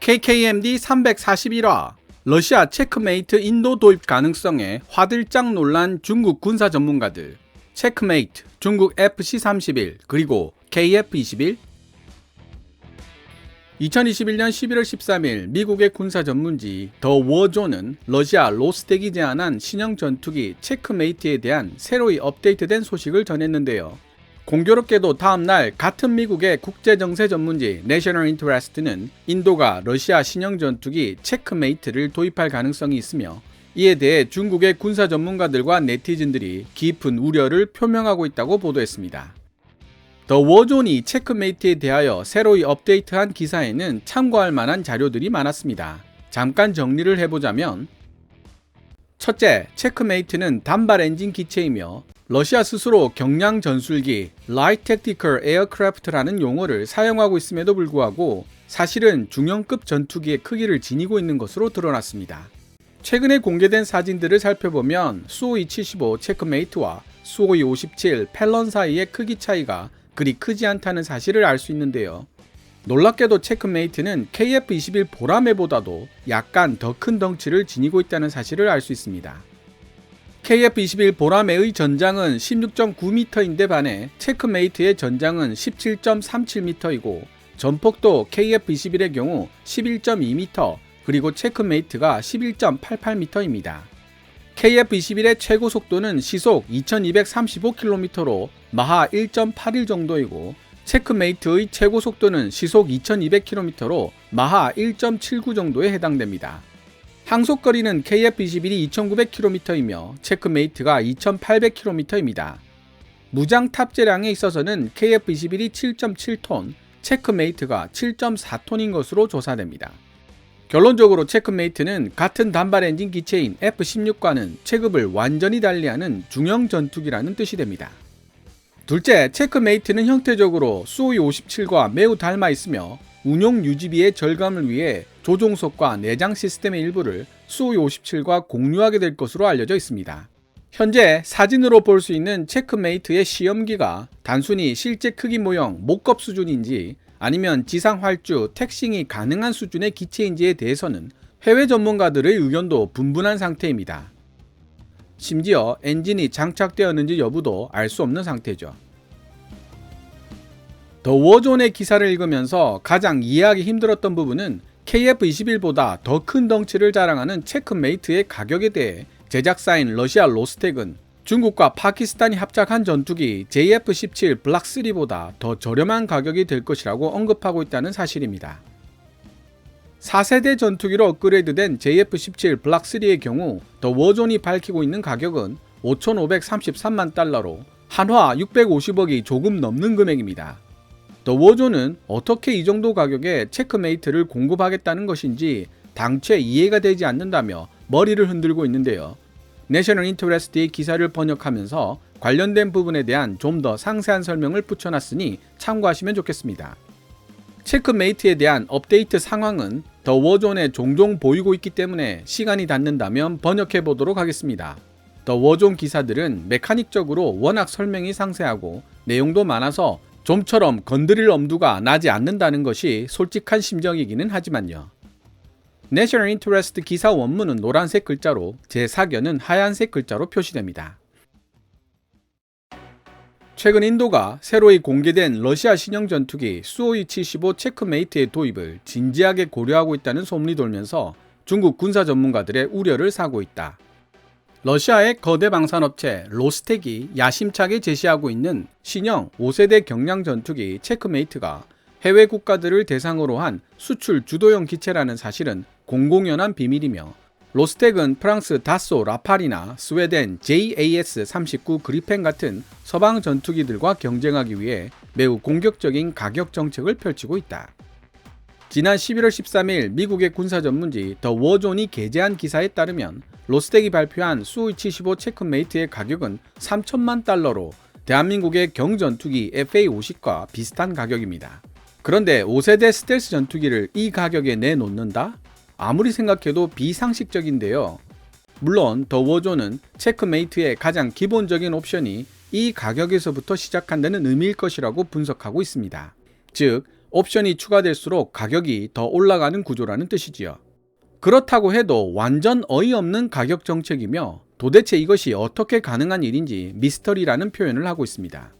KKMD 341화 러시아 체크메이트 인도 도입 가능성에 화들짝 놀란 중국 군사 전문가들. 체크메이트, 중국 FC-31, 그리고 KF-21. 2021년 11월 13일 미국의 군사 전문지 더 워존은 러시아 로스텍이 제안한 신형 전투기 체크메이트에 대한 새로이 업데이트된 소식을 전했는데요. 공교롭게도 다음날 같은 미국의 국제정세 전문지 내셔널 인터레스트는 인도가 러시아 신형 전투기 체크메이트를 도입할 가능성이 있으며 이에 대해 중국의 군사 전문가들과 네티즌들이 깊은 우려를 표명하고 있다고 보도했습니다. 더 워존이 체크메이트에 대하여 새로이 업데이트한 기사에는 참고할 만한 자료들이 많았습니다. 잠깐 정리를 해보자면, 첫째, 체크메이트는 단발 엔진 기체이며 러시아 스스로 경량 전술기 Light Tactical Aircraft라는 용어를 사용하고 있음에도 불구하고 사실은 중형급 전투기의 크기를 지니고 있는 것으로 드러났습니다. 최근에 공개된 사진들을 살펴보면 수호이 75 체크메이트와 수호이 57 펠런 사이의 크기 차이가 그리 크지 않다는 사실을 알 수 있는데요. 놀랍게도 체크메이트는 KF-21 보라매보다도 약간 더 큰 덩치를 지니고 있다는 사실을 알 수 있습니다. KF-21 보라매의 전장은 16.9m인데 반해 체크메이트의 전장은 17.37m이고 전폭도 KF-21의 경우 11.2m 그리고 체크메이트가 11.88m입니다. KF-21의 최고 속도는 시속 2235km로 마하 1.81 정도이고 체크메이트의 최고 속도는 시속 2200km로 마하 1.79 정도에 해당됩니다. 항속거리는 KF-21이 2900km이며 체크메이트가 2800km입니다. 무장 탑재량에 있어서는 KF-21이 7.7톤, 체크메이트가 7.4톤인 것으로 조사됩니다. 결론적으로 체크메이트는 같은 단발 엔진 기체인 F-16과는 체급을 완전히 달리하는 중형 전투기라는 뜻이 됩니다. 둘째, 체크메이트는 형태적으로 수호이 57과 매우 닮아 있으며 운용 유지비의 절감을 위해 조종석과 내장 시스템의 일부를 수호이 57과 공유하게 될 것으로 알려져 있습니다. 현재 사진으로 볼 수 있는 체크메이트의 시험기가 단순히 실제 크기 모형 목겁 수준인지 아니면 지상 활주, 택싱이 가능한 수준의 기체인지에 대해서는 해외 전문가들의 의견도 분분한 상태입니다. 심지어 엔진이 장착되었는지 여부도 알 수 없는 상태죠. 더 워존의 기사를 읽으면서 가장 이해하기 힘들었던 부분은 KF-21보다 더 큰 덩치를 자랑하는 체크메이트의 가격에 대해 제작사인 러시아 로스텍은 중국과 파키스탄이 합작한 전투기 JF-17 블락3보다 더 저렴한 가격이 될 것이라고 언급하고 있다는 사실입니다. 4세대 전투기로 업그레이드된 JF-17 블락3의 경우 더 워존이 밝히고 있는 가격은 5,533만 달러로 한화 650억이 조금 넘는 금액입니다. 더 워존은 어떻게 이 정도 가격에 체크메이트를 공급하겠다는 것인지 당최 이해가 되지 않는다며 머리를 흔들고 있는데요. 내셔널 인터레스트의 기사를 번역하면서 관련된 부분에 대한 좀 더 상세한 설명을 붙여놨으니 참고하시면 좋겠습니다. 체크메이트에 대한 업데이트 상황은 더 워존에 종종 보이고 있기 때문에 시간이 닿는다면 번역해 보도록 하겠습니다. 더 워존 기사들은 메카닉적으로 워낙 설명이 상세하고 내용도 많아서 좀처럼 건드릴 엄두가 나지 않는다는 것이 솔직한 심정이기는 하지만요. 내셔널 인터레스트 기사 원문은 노란색 글자로 제 사견은 하얀색 글자로 표시됩니다. 최근 인도가 새로이 공개된 러시아 신형 전투기 수호이 75 체크메이트의 도입을 진지하게 고려하고 있다는 소문이 돌면서 중국 군사 전문가들의 우려를 사고 있다. 러시아의 거대 방산업체 로스텍이 야심차게 제시하고 있는 신형 5세대 경량 전투기 체크메이트가 해외 국가들을 대상으로 한 수출 주도형 기체라는 사실은 공공연한 비밀이며 로스텍은 프랑스 다소 라팔이나 스웨덴 JAS-39 그리펜 같은 서방 전투기들과 경쟁하기 위해 매우 공격적인 가격 정책을 펼치고 있다. 지난 11월 13일 미국의 군사 전문지 더 워존이 게재한 기사에 따르면 로스텍이 발표한 수호이 75 체크메이트의 가격은 3천만 달러로 대한민국의 경전투기 FA-50과 비슷한 가격입니다. 그런데 5세대 스텔스 전투기를 이 가격에 내놓는다? 아무리 생각해도 비상식적인데요. 물론 더 워존은 체크메이트의 가장 기본적인 옵션이 이 가격에서부터 시작한다는 의미일 것이라고 분석하고 있습니다. 즉 옵션이 추가될수록 가격이 더 올라가는 구조라는 뜻이지요. 그렇다고 해도 완전 어이없는 가격 정책이며 도대체 이것이 어떻게 가능한 일인지 미스터리라는 표현을 하고 있습니다.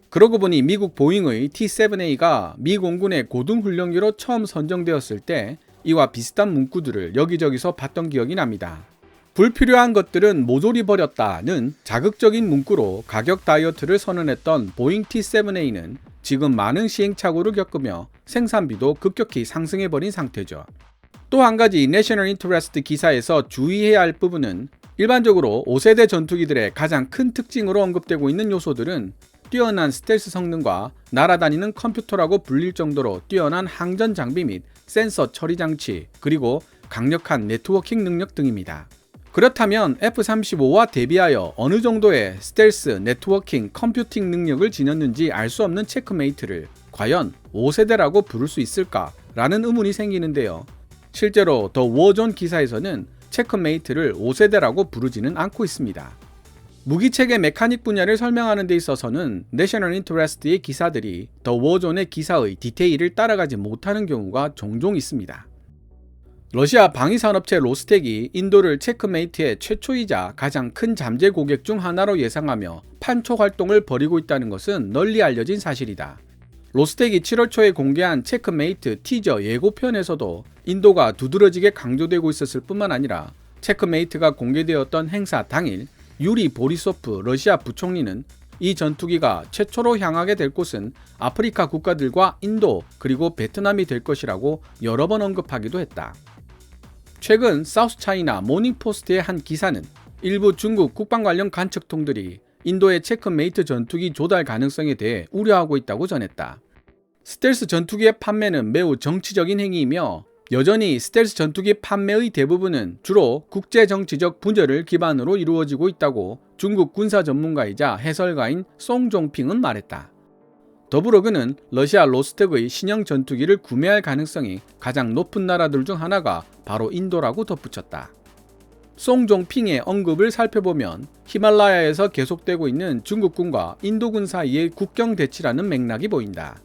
그러고 보니 미국 보잉의 T-7A가 미 공군의 고등훈련기로 처음 선정되었을 때 이와 비슷한 문구들을 여기저기서 봤던 기억이 납니다. 불필요한 것들은 모조리 버렸다는 자극적인 문구로 가격 다이어트를 선언했던 보잉 T-7A는 지금 많은 시행착오를 겪으며 생산비도 급격히 상승해버린 상태죠. 또 한 가지 내셔널 인터레스트 기사에서 주의해야 할 부분은 일반적으로 5세대 전투기들의 가장 큰 특징으로 언급되고 있는 요소들은 뛰어난 스텔스 성능과 날아다니는 컴퓨터라고 불릴 정도로 뛰어난 항전 장비 및 센서 처리 장치, 그리고 강력한 네트워킹 능력 등입니다. 그렇다면 F-35와 대비하여 어느 정도의 스텔스, 네트워킹, 컴퓨팅 능력을 지녔는지 알 수 없는 체크메이트를 과연 5세대라고 부를 수 있을까라는 의문이 생기는데요. 실제로 더 워존 기사에서는 체크메이트를 5세대라고 부르지는 않고 있습니다. 무기체계 메카닉 분야를 설명하는 데 있어서는 내셔널 인터레스트의 기사들이 더 워존의 기사의 디테일을 따라가지 못하는 경우가 종종 있습니다. 러시아 방위산업체 로스텍이 인도를 체크메이트의 최초이자 가장 큰 잠재 고객 중 하나로 예상하며 판촉 활동을 벌이고 있다는 것은 널리 알려진 사실이다. 로스텍이 7월 초에 공개한 체크메이트 티저 예고편에서도 인도가 두드러지게 강조되고 있었을 뿐만 아니라 체크메이트가 공개되었던 행사 당일 유리 보리소프 러시아 부총리는 이 전투기가 최초로 향하게 될 곳은 아프리카 국가들과 인도 그리고 베트남이 될 것이라고 여러 번 언급하기도 했다. 최근 사우스차이나 모닝포스트의 한 기사는 일부 중국 국방 관련 관측통들이 인도의 체크메이트 전투기 조달 가능성에 대해 우려하고 있다고 전했다. 스텔스 전투기의 판매는 매우 정치적인 행위이며 여전히 스텔스 전투기 판매의 대부분은 주로 국제정치적 분열을 기반으로 이루어지고 있다고 중국 군사 전문가이자 해설가인 송종핑은 말했다. 더불어 그는 러시아 로스텍의 신형 전투기를 구매할 가능성이 가장 높은 나라들 중 하나가 바로 인도라고 덧붙였다. 송종핑의 언급을 살펴보면 히말라야에서 계속되고 있는 중국군과 인도군 사이의 국경 대치라는 맥락이 보인다.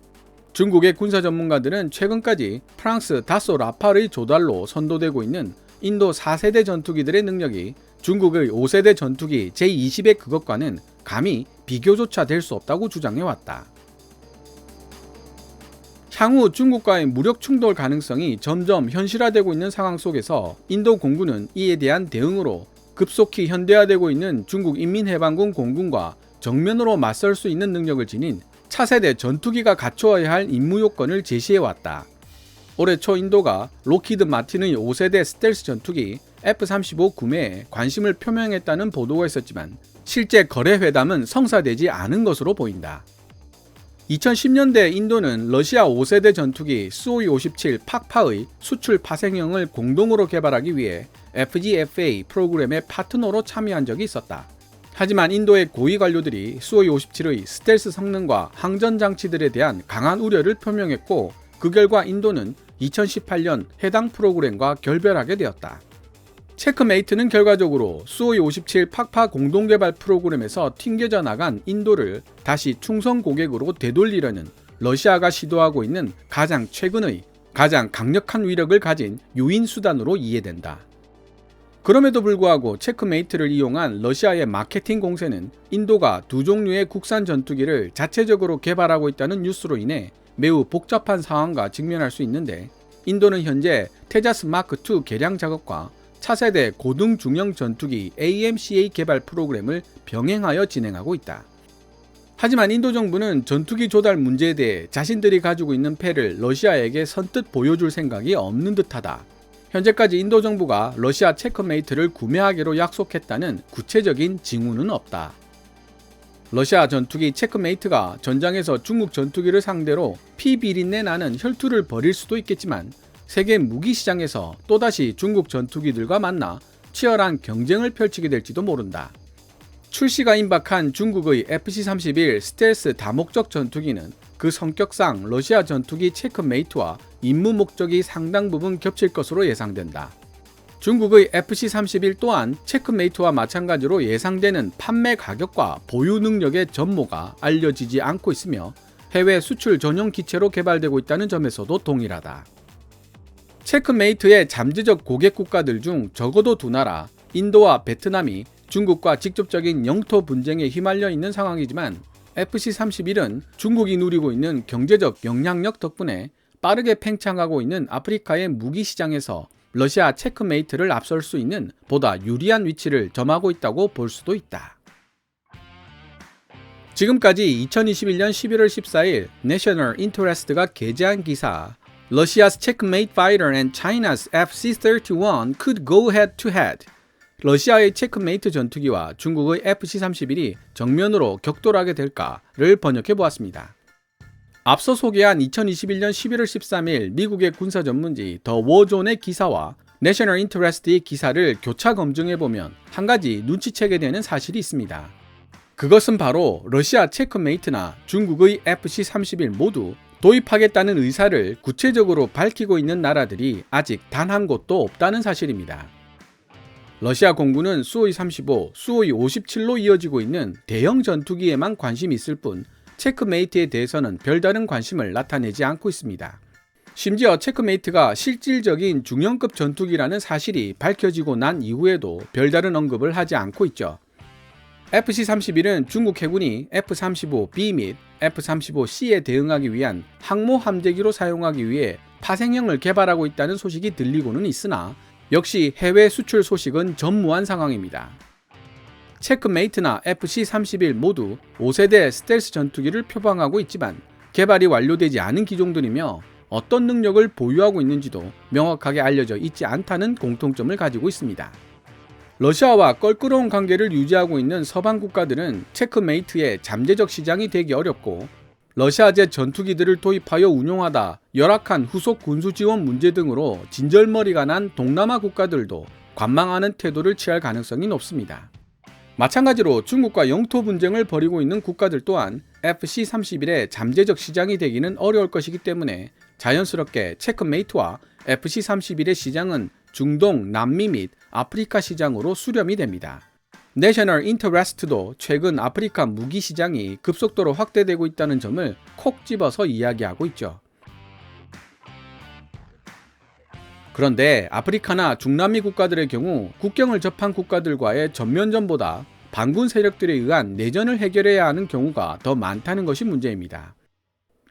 중국의 군사 전문가들은 최근까지 프랑스 다소 라팔의 조달로 선도되고 있는 인도 4세대 전투기들의 능력이 중국의 5세대 전투기 제20의 그것과는 감히 비교조차 될 수 없다고 주장해왔다. 향후 중국과의 무력 충돌 가능성이 점점 현실화되고 있는 상황 속에서 인도 공군은 이에 대한 대응으로 급속히 현대화되고 있는 중국 인민해방군 공군과 정면으로 맞설 수 있는 능력을 지닌 차세대 전투기가 갖추어야 할 임무 요건을 제시해왔다. 올해 초 인도가 록히드 마틴의 5세대 스텔스 전투기 F-35 구매에 관심을 표명했다는 보도가 있었지만 실제 거래 회담은 성사되지 않은 것으로 보인다. 2010년대 인도는 러시아 5세대 전투기 수호이-57 팍파의 수출 파생형을 공동으로 개발하기 위해 FGFA 프로그램의 파트너로 참여한 적이 있었다. 하지만 인도의 고위 관료들이 수호이-57의 스텔스 성능과 항전 장치들에 대한 강한 우려를 표명했고 그 결과 인도는 2018년 해당 프로그램과 결별하게 되었다. 체크메이트는 결과적으로 수호이-57 팍파 공동개발 프로그램에서 튕겨져 나간 인도를 다시 충성 고객으로 되돌리려는 러시아가 시도하고 있는 가장 최근의 가장 강력한 위력을 가진 유인 수단으로 이해된다. 그럼에도 불구하고 체크메이트를 이용한 러시아의 마케팅 공세는 인도가 두 종류의 국산 전투기를 자체적으로 개발하고 있다는 뉴스로 인해 매우 복잡한 상황과 직면할 수 있는데 인도는 현재 테자스 마크2 개량 작업과 차세대 고등 중형 전투기 AMCA 개발 프로그램을 병행하여 진행하고 있다. 하지만 인도 정부는 전투기 조달 문제에 대해 자신들이 가지고 있는 패를 러시아에게 선뜻 보여줄 생각이 없는 듯하다. 현재까지 인도 정부가 러시아 체크메이트를 구매하기로 약속했다는 구체적인 징후는 없다. 러시아 전투기 체크메이트가 전장에서 중국 전투기를 상대로 피비린내 나는 혈투를 벌일 수도 있겠지만 세계 무기 시장에서 또다시 중국 전투기들과 만나 치열한 경쟁을 펼치게 될지도 모른다. 출시가 임박한 중국의 FC-31 스텔스 다목적 전투기는 그 성격상 러시아 전투기 체크메이트와 임무 목적이 상당 부분 겹칠 것으로 예상된다. 중국의 FC-31 또한 체크메이트와 마찬가지로 예상되는 판매 가격과 보유 능력의 전모가 알려지지 않고 있으며 해외 수출 전용 기체로 개발되고 있다는 점에서도 동일하다. 체크메이트의 잠재적 고객 국가들 중 적어도 두 나라, 인도와 베트남이 중국과 직접적인 영토 분쟁에 휘말려 있는 상황이지만 FC-31은 중국이 누리고 있는 경제적 영향력 덕분에 빠르게 팽창하고 있는 아프리카의 무기 시장에서 러시아 체크메이트를 앞설 수 있는 보다 유리한 위치를 점하고 있다고 볼 수도 있다. 지금까지 2021년 11월 14일 National Interest가 게재한 기사 Russia's checkmate fighter and China's FC-31 could go head-to-head. 러시아의 체크메이트 전투기와 중국의 FC-31이 정면으로 격돌하게 될까를 번역해 보았습니다. 앞서 소개한 2021년 11월 13일 미국의 군사 전문지 더 워존의 기사와 National Interest의 기사를 교차 검증해 보면 한 가지 눈치채게 되는 사실이 있습니다. 그것은 바로 러시아 체크메이트나 중국의 FC-31 모두 도입하겠다는 의사를 구체적으로 밝히고 있는 나라들이 아직 단 한 곳도 없다는 사실입니다. 러시아 공군은 수호이 35, 수호이 57로 이어지고 있는 대형 전투기에만 관심이 있을 뿐 체크메이트에 대해서는 별다른 관심을 나타내지 않고 있습니다. 심지어 체크메이트가 실질적인 중형급 전투기라는 사실이 밝혀지고 난 이후에도 별다른 언급을 하지 않고 있죠. FC-31은 중국 해군이 F-35B 및 F-35C에 대응하기 위한 항모 함재기로 사용하기 위해 파생형을 개발하고 있다는 소식이 들리고는 있으나 역시 해외 수출 소식은 전무한 상황입니다. 체크메이트나 FC-31 모두 5세대 스텔스 전투기를 표방하고 있지만 개발이 완료되지 않은 기종들이며 어떤 능력을 보유하고 있는지도 명확하게 알려져 있지 않다는 공통점을 가지고 있습니다. 러시아와 껄끄러운 관계를 유지하고 있는 서방 국가들은 체크메이트의 잠재적 시장이 되기 어렵고 러시아제 전투기들을 도입하여 운용하다 열악한 후속 군수 지원 문제 등으로 진절머리가 난 동남아 국가들도 관망하는 태도를 취할 가능성이 높습니다. 마찬가지로 중국과 영토 분쟁을 벌이고 있는 국가들 또한 FC-31의 잠재적 시장이 되기는 어려울 것이기 때문에 자연스럽게 체크메이트와 FC-31의 시장은 중동, 남미 및 아프리카 시장으로 수렴이 됩니다. 내셔널 인터레스트도 최근 아프리카 무기 시장이 급속도로 확대되고 있다는 점을 콕 집어서 이야기하고 있죠. 그런데 아프리카나 중남미 국가들의 경우 국경을 접한 국가들과의 전면전보다 반군 세력들에 의한 내전을 해결해야 하는 경우가 더 많다는 것이 문제입니다.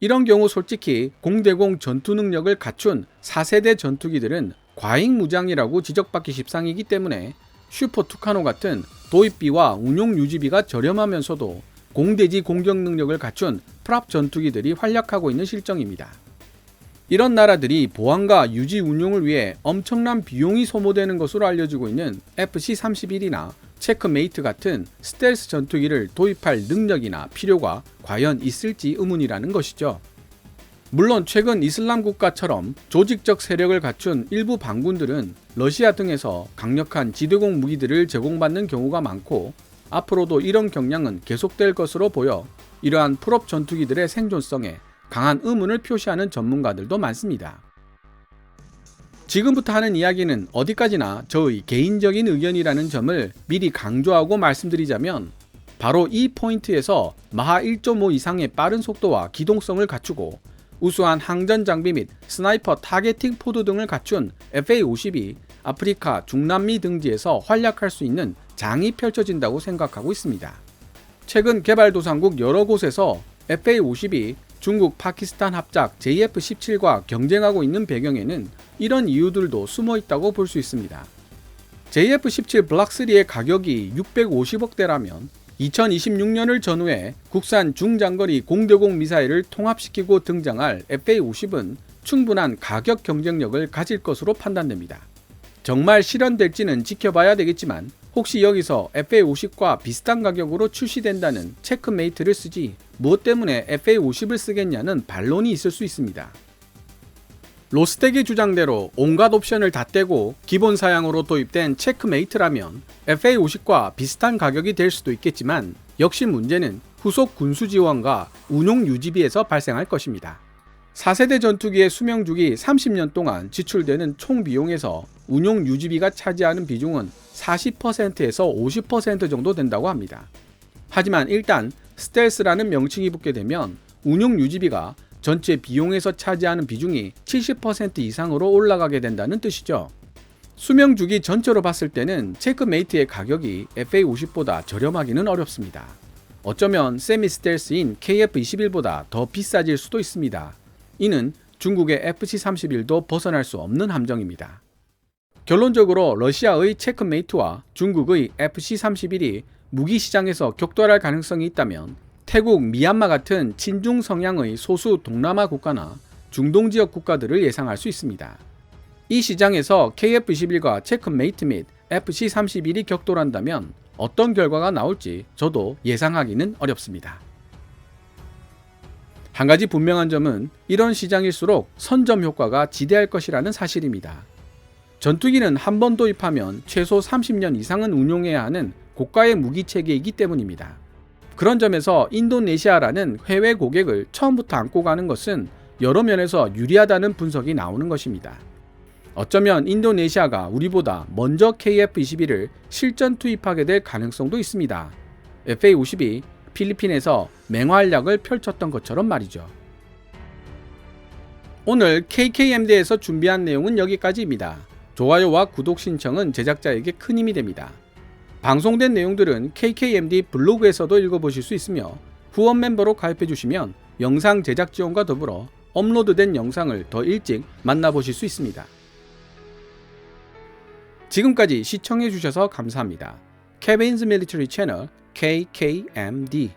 이런 경우 솔직히 공대공 전투 능력을 갖춘 4세대 전투기들은 과잉 무장이라고 지적받기 십상이기 때문에 슈퍼 투카노 같은 도입비와 운용 유지비가 저렴하면서도 공대지 공격 능력을 갖춘 프랍 전투기들이 활약하고 있는 실정입니다. 이런 나라들이 보안과 유지 운용을 위해 엄청난 비용이 소모되는 것으로 알려지고 있는 FC-31이나 체크메이트 같은 스텔스 전투기를 도입할 능력이나 필요가 과연 있을지 의문이라는 것이죠. 물론 최근 이슬람 국가처럼 조직적 세력을 갖춘 일부 반군들은 러시아 등에서 강력한 지대공 무기들을 제공받는 경우가 많고 앞으로도 이런 경향은 계속될 것으로 보여 이러한 풀업 전투기들의 생존성에 강한 의문을 표시하는 전문가들도 많습니다. 지금부터 하는 이야기는 어디까지나 저의 개인적인 의견이라는 점을 미리 강조하고 말씀드리자면 바로 이 포인트에서 마하 1.5 이상의 빠른 속도와 기동성을 갖추고 우수한 항전 장비 및 스나이퍼 타겟팅 포드 등을 갖춘 FA-50이 아프리카, 중남미 등지에서 활약할 수 있는 장이 펼쳐진다고 생각하고 있습니다. 최근 개발도상국 여러 곳에서 FA-50이 중국, 파키스탄 합작 JF-17과 경쟁하고 있는 배경에는 이런 이유들도 숨어 있다고 볼 수 있습니다. JF-17 블락3의 가격이 650억대라면 2026년을 전후해 국산 중장거리 공대공 미사일을 통합시키고 등장할 FA-50은 충분한 가격 경쟁력을 가질 것으로 판단됩니다. 정말 실현될지는 지켜봐야 되겠지만 혹시 여기서 FA-50과 비슷한 가격으로 출시된다는 체크메이트를 쓰지 무엇 때문에 FA-50을 쓰겠냐는 반론이 있을 수 있습니다. 로스텍의 주장대로 온갖 옵션을 다 떼고 기본 사양으로 도입된 체크메이트라면 FA-50과 비슷한 가격이 될 수도 있겠지만 역시 문제는 후속 군수 지원과 운용 유지비에서 발생할 것입니다. 4세대 전투기의 수명주기 30년 동안 지출되는 총 비용에서 운용 유지비가 차지하는 비중은 40%에서 50% 정도 된다고 합니다. 하지만 일단 스텔스라는 명칭이 붙게 되면 운용 유지비가 전체 비용에서 차지하는 비중이 70% 이상으로 올라가게 된다는 뜻이죠. 수명 주기 전체로 봤을 때는 체크메이트의 가격이 FA50보다 저렴하기는 어렵습니다. 어쩌면 세미 스텔스인 KF21보다 더 비싸질 수도 있습니다. 이는 중국의 FC31도 벗어날 수 없는 함정입니다. 결론적으로 러시아의 체크메이트와 중국의 FC31이 무기 시장에서 격돌할 가능성이 있다면 태국, 미얀마 같은 친중 성향의 소수 동남아 국가나 중동 지역 국가들을 예상할 수 있습니다. 이 시장에서 KF21과 체크메이트 및 FC31이 격돌한다면 어떤 결과가 나올지 저도 예상하기는 어렵습니다. 한 가지 분명한 점은 이런 시장일수록 선점 효과가 지대할 것이라는 사실입니다. 전투기는 한 번 도입하면 최소 30년 이상은 운용해야 하는 고가의 무기 체계이기 때문입니다. 그런 점에서 인도네시아라는 해외 고객을 처음부터 안고 가는 것은 여러 면에서 유리하다는 분석이 나오는 것입니다. 어쩌면 인도네시아가 우리보다 먼저 KF-21을 실전 투입하게 될 가능성도 있습니다. FA-50이 필리핀에서 맹활약을 펼쳤던 것처럼 말이죠. 오늘 KKMD에서 준비한 내용은 여기까지입니다. 좋아요와 구독 신청은 제작자에게 큰 힘이 됩니다. 방송된 내용들은 KKMD 블로그에서도 읽어보실 수 있으며 후원 멤버로 가입해주시면 영상 제작 지원과 더불어 업로드된 영상을 더 일찍 만나보실 수 있습니다. 지금까지 시청해주셔서 감사합니다. 케빈스 밀리터리 채널 KKMD